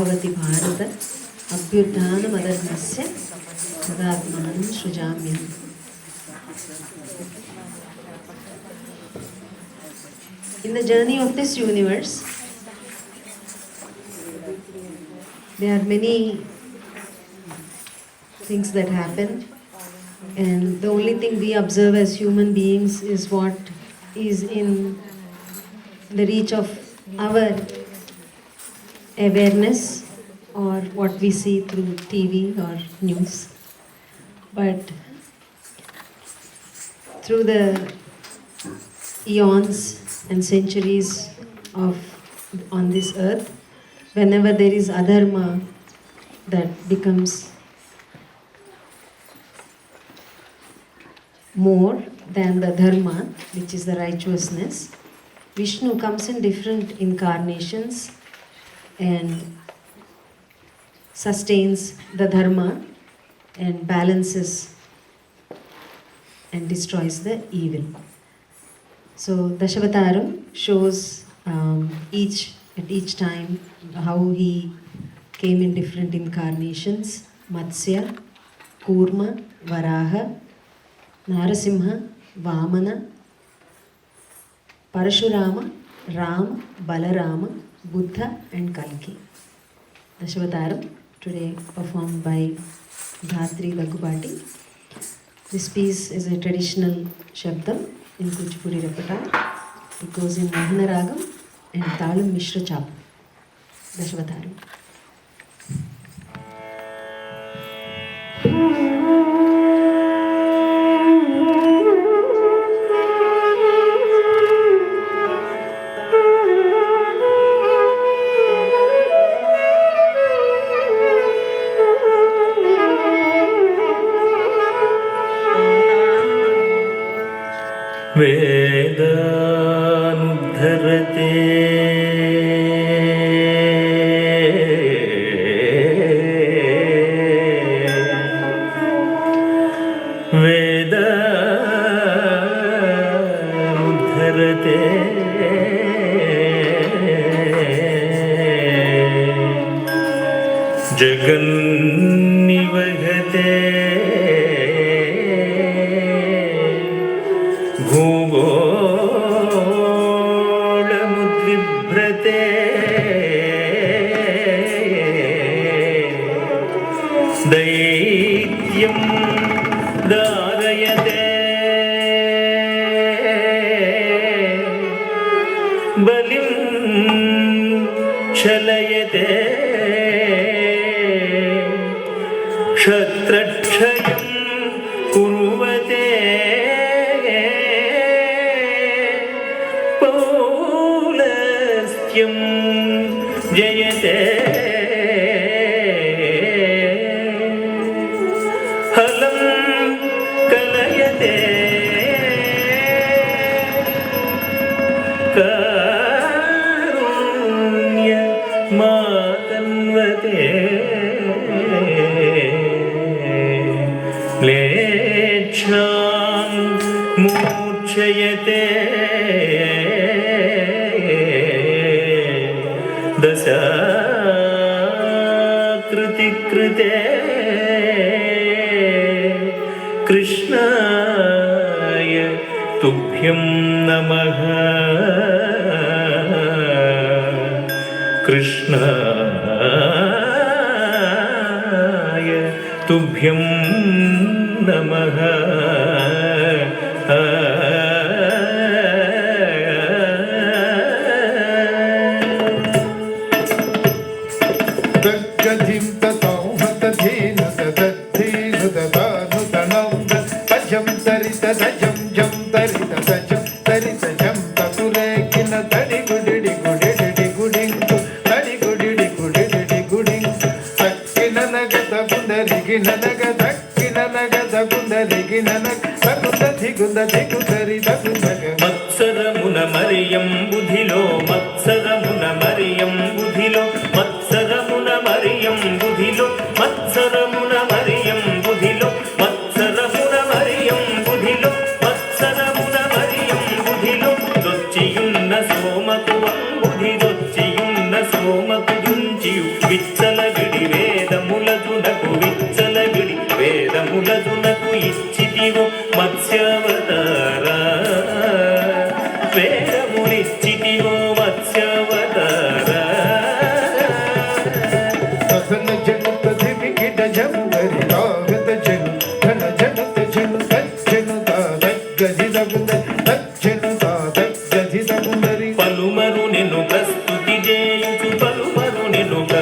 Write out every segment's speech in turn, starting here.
भवति Bharat अभ्युत्थानमधर्मस्य तदात्मानं सृजाम्यहम्. In the journey of this universe, there are many things that happen, and the only thing we observe as human beings is what is in the reach of our awareness or what we see through TV or news. But through the eons and centuries on this earth, whenever there is adharma that becomes more than the dharma, which is the righteousness, Vishnu comes in different incarnations and sustains the dharma and balances and destroys the evil. So Dashavataram shows at each time how he came in different incarnations: Matsya, Kurma, Varaha, Narasimha, Vamana, Parashurama, Rama, Balarama, Buddha and Kalki. Dashavataram, today performed by Dhatri Daggubati. This piece is a traditional shabdam in Kuchipudi repertoire. It goes in Mohana Ragam and Talam Mishra Chapam. Dashavataram. वेदानुद्धरते वेदानुद्धरते जगन्निवहते भूगोळमुद्विभ्रते दैत्यं धारयते बलिं क्षलयते क्षत्रक्षयं कुर्वते पौलस्त्यं जयते हलं कलयते कारुण्यमातन्वते म्लेच्छां मूर्छयते दशाकृतिकृते कृष्णाय तुभ्यं नमः कृष्णाय तुभ्यं नमः गद्गधिं ततौ हतधेन तदद्धेनु ददानुतनं तजं तरितजं जं तरितजं तरितजं ततुरेकिन तडिगुडिडि गुडिडि गुडिंगु तडिगुडिडि गुडिडि गुडिंगु तक्किन नगद पुंदरिगिन नगद तक्किन नगद पुंदरिगिन नगद तकुदधि गुदधि गुदरि तकुदग मत्सरमुन मरियं बुधिलो मत्सरमुन मरियं बुधिलो मत्सरमुन मरियं बुधिलो मत्सरमुन मरियं बुधिलो मत्सरमुन मरियं बुधिलो मत्सरमुन मरियं बुधिलो दొచ్చియున్న సోమకు బుధి దొచ్చియున్న సోమకు దుంచియు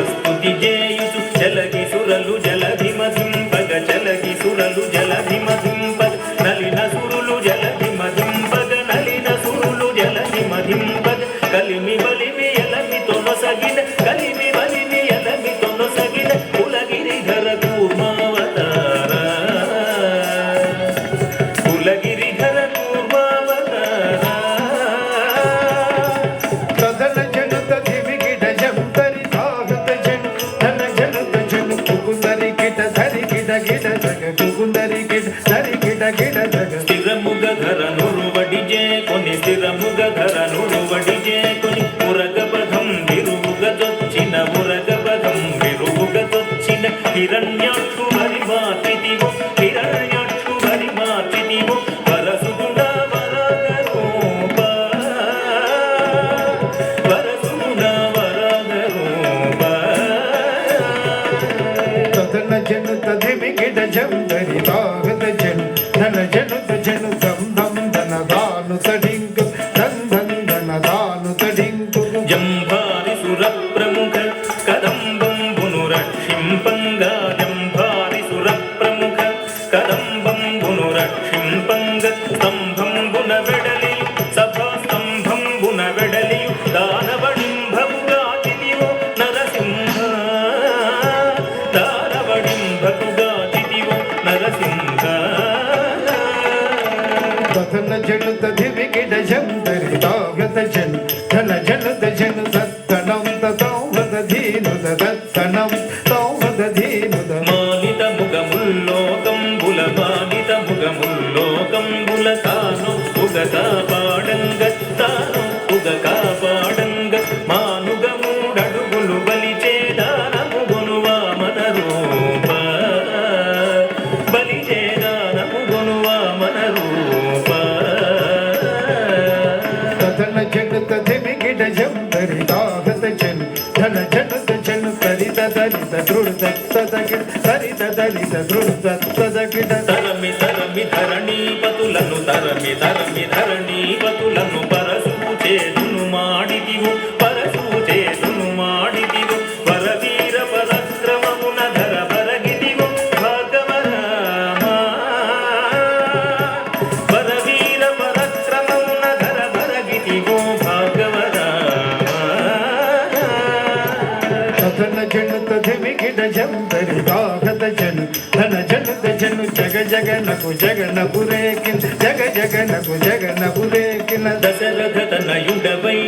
స్తుతి చేయుచు జలగి సురలు జలధి మధింపగ జలగి సురలు జలధి మధింపగ నలిన సురులు జలధి మధింపగ నలిన సురులు జలధి మధింపగ కలిమి బలిమి ఎలమి తొనసగిన కలిమి బలిమి ఎలమి తొనసగిన కులగిరిధర కూర్మావతార కులగిరిధర కూర్మావతార తదన జనుత దివిగిడ జంతరి తాగత జను ధన జనుత జను కుకుందరి గిడ ధరి గిడ గిడ జగ కుకుందరి గిడ ధరి గిడ గిడ జగ స్థిరముగ ధర నురువడి చేకొని స్థిరముగ ధర నురువడి చేకొని మురగపథం విరుగుగ దొచ్చిన మురగపథం విరుగుగ దొచ్చిన హిరణ్యాక్షు హరి మాతిదివో హిరణ్యాక్షు హరి మాతిదివో వరసుగుణ వరగరూప వరసుగుణ వరగరూప తదన జనుత దివిగిడ జంతరి తాగత జను ధన జనుత జను దం దం ధన దాను తడింకు ధన్ ధన్ ధన దాను తడింకు జంభారి సుర ప్రముఖ కదంబంబును రక్షింపంగా జంభారి సుర ప్రముఖ కదంబంబును రక్షింపంగ స్తంభంబున వెడలి సభా స్తంభంబున వెడలి దానవడింభముగా తిదివో నరసింహ దానవడింభముగా తిదివో నరసింహ తదన జనుత దివిగిడ జంతరి తాగత జను ధన జనుత జను దత్తనం తౌహద ధీను దత్తనం తౌహద ధీను మానిత ముగముల్లోకంబుల మానిత ముగముల్లోకంబుల తాను ఉగతా పాడంగ తాను ఉగకా పాడంగ మానుగ మూడడుగులు బలిచేదానముగును వామన రూప బలిచేదానముగును వామన రూప తదన జనుత దివిగిడ జంతరి తాగత జను ధన జనుత జను తరిత దరిత దృఢ తదగిడ తరిత దరిత దృఢ తదగిడ తరమి తరమి ధరణీపతులను తరమి తరమి ధరణీపతులను పరసూచేతును మాడిదివు పరసూచేతును మాడిదివు పరవీర పరక్రమమున ధర పరగిదివు భాగవరామ పరవీర పరక్రమమున ధర పరగిదివు భాగవరామ తదన జనుత దివిగిడ జంతరి తాగత జను ధన జనుత జను జగ జగనకు జగనపురేకిన జగ జగనకు జగనపురేకిన దశరథ తనయుడవై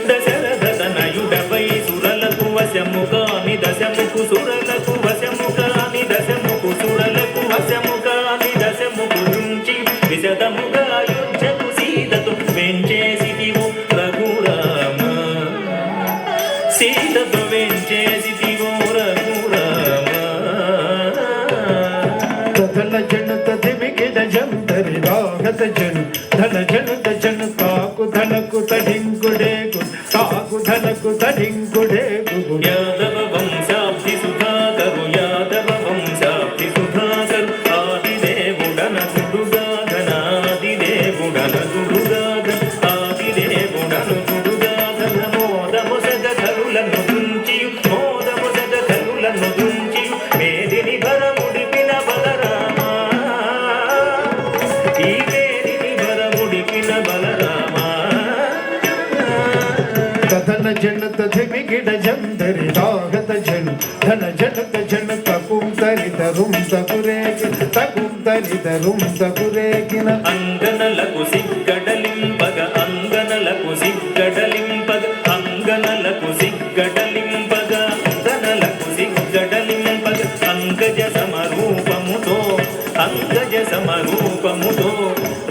దశరథ తనయుడవై సురలకు వశము కాని దశముకు సురలకు వశము కాని దశముకు సురలకు వశము కాని దశముకు నుంచి విశదముగా యుద్ధకు సీతకు వెంచేసిదివు రఘురామ సీతతో వెంచేసిదివు రఘురామ తదన జనుత దివిగిడ జంతరి తాగత జను ధన జనుత జను తాకు ధనకు తడింకుడేకు తాకు ధనకు తడింకుడేకు యాదవ వంశాబ్ది సుధాకరు యాదవ వంశాబ్ది సుధాకరు ఆదిదేవుడన గుడుగాధనాదిదేవుడన గుడుగాధన ఆదిదేవుడను గుడుగాధన మోదముసగ కరులను దుంచి మోదముసగ కరులను దుంచి మేదిని భరముడిపిన బలరామ ఈ మేదిని భరముడిపిన బలరామ తదన జనుత దివిగిడ జంతరి తాగత జను ధన జనుత జను తకుం తరిత రుం తకురేకిన తకుం తరిత రుం తకురేకిన అంగనలకు సిగ్గడలింపగ అంగనలకు సిగ్గడలింపగ అంగనలకు సిగ్గడలింపగ అంగనలకు సిగ్గడలింపగ అంగజ సమరూపముతో అంగజ సమరూపముతో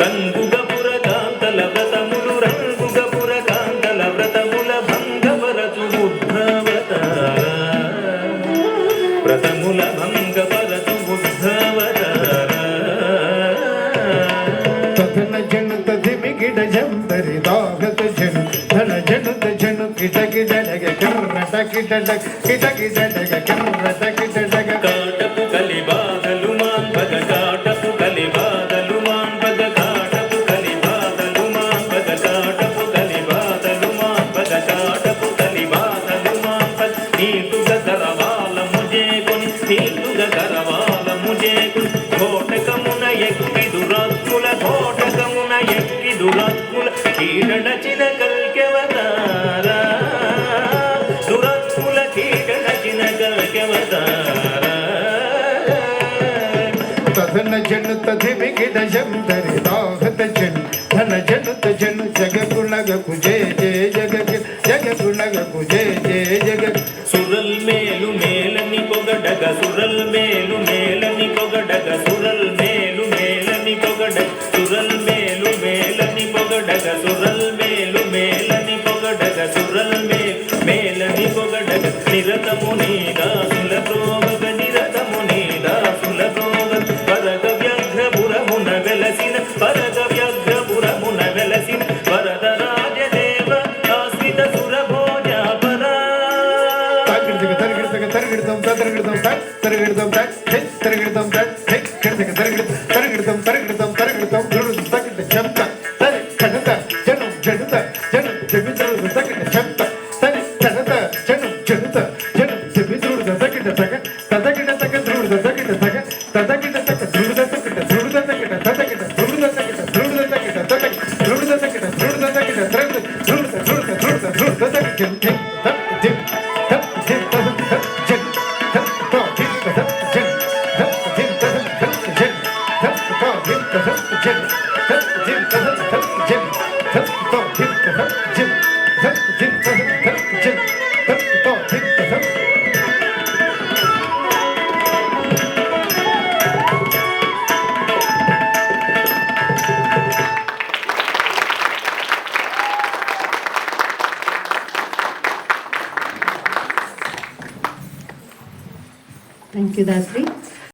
రంగుగపుర కాంతల వ్రతములు రంగుగపుర కాంతల వ్రతముల భంగపరచు బుద్ధవతార వ్రతముల భంగపరచు బుద్ధవతార తదన జనుత దివిగిడ జంతరి తాగత జను ధన జనుత జను కిట కిట డగ కిర్రట కిట డగ కిట కిట డగ కిర్రట కిట డగ కాటపు కలి బాధలు మాన్పగ కాటపు కలి బాధలు మాన్పగ కాటపు కలి బాధలు మాన్పగ కాటపు కలి బాధలు మాన్పగ కాటపు కలి బాధలు మాన్పగ నీకు గరవాల ముజేకొని తీరుగా గరవాల ముజేకుని ఘోటకమున ఎక్కి దురత్ముల ఘోటకమున ఎక్కి దురత్ముల కీడడచిన కల్కెవతారా దురత్ముల కీడడచిన కల్కెవతారా తదన జను తదిమి గిడ శంకరి దాహత జను ధన జను తజను జగగుణగకు జయ జయ జగగుణగకు జయ జయ జగ సురల్ మేలు మేలని పొగడగ సురల్ మేలు మేలని పొగడగ సురల్ మేలు మేలని పొగడగ సురల్ మేలు మేలని పొగడగ సురల్ మేలు మేలని పొగడగ సురల్ మేలని పొగడగ నిరతము నీదాసుల ప్రోగ నిరతము నీదాసుల ప్రోగ పరగ వ్యాఘ్రపురమున వెలసిన పరగ వ్యాఘ్రపురమున వెలసిన వరద రాజదేవ ఆశ్రిత సురభోజాపరా తరగిడతాం తరగిడతాం తరగిడతాం తరగిడతాం తరగిడతాం తరగిడతాం దురుడు తగిట చెంత తరి కడత జనం జడుత జనం చెబితుడు తగిట చెంత తరి కడత జనం జడుత జనం చెబితుడు తగిట తగ తదగిట తగ దురుడు తగిట తగ తదగిట తగ దురుడు తగిట దురుడు తగిట తదగిట దురుడు తగిట దురుడు తగిట తదగిట దురుడు తగిట దురుడు తగిట దురుడు తగిట Thank you, Datri.